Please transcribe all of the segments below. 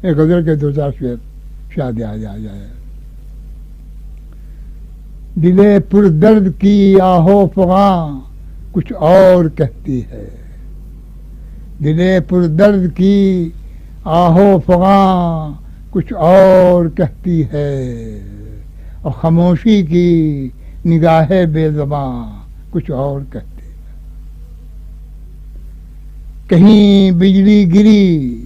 ایک غزل کے دو چار شعر شاید آ جائے. دل پر درد کی آہو فغاں کچھ اور کہتی ہے. دل پر درد کی آہو فغاں کچھ اور کہتی ہے. اور خاموشی کی نگاہ بے زباں کچھ اور کہتی ہے. کہیں بجلی گری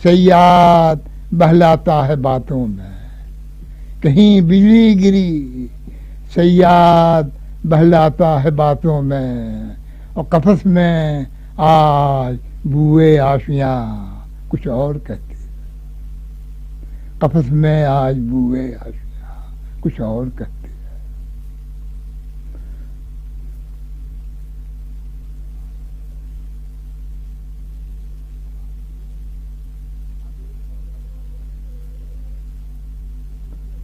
صیاد بہلاتا ہے باتوں میں. کہیں بجلی گری صیاد بہلاتا ہے باتوں میں. اور قفس میں آج بوئے آشیاں کچھ اور کہتی ہے. قفس میں آج بوئے آشیاں کچھ اور کہتی ہے.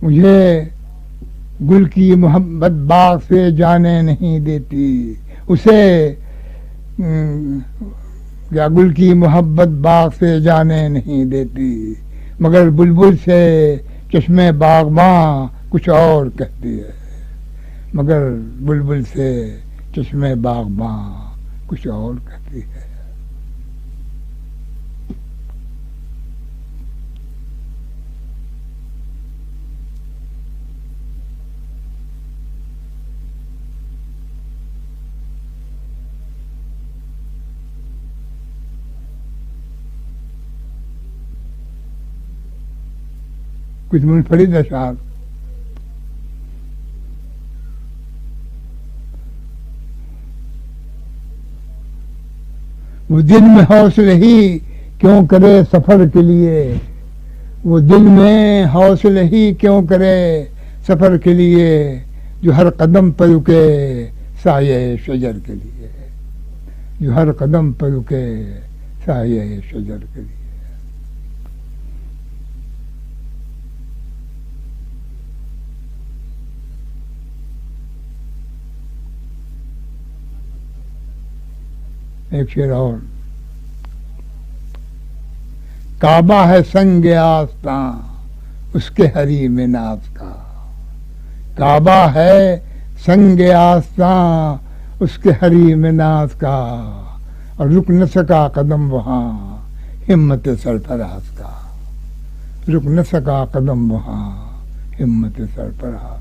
مجھے گل کی محبت باغ سے جانے نہیں دیتی. اسے یا گل کی محبت باغ سے جانے نہیں دیتی. مگر بلبل سے چشمے باغباں کچھ اور کہتی ہے. مگر بلبل سے چشمے باغباں کچھ اور کہتی ہے. کچھ منفرد اشعار. وہ دل میں حوصلے ہی کیوں کرے سفر کے لیے. وہ دل میں حوصلے ہی کیوں کرے سفر کے لیے. جو ہر قدم پر رکے سایہ شجر کے لیے. جو ہر قدم پر رکے سایہ شجر کے لیے. ایک شعر اور. کعبہ ہے سنگ آستاں اس کے حریم ناز کا. کعبہ ہے سنگ آستاں اس کے حریم ناز کا. اور رک نہ سکا قدم وہاں ہمت سرفراز کا. رک نہ سکا قدم وہاں ہمت سرفراز.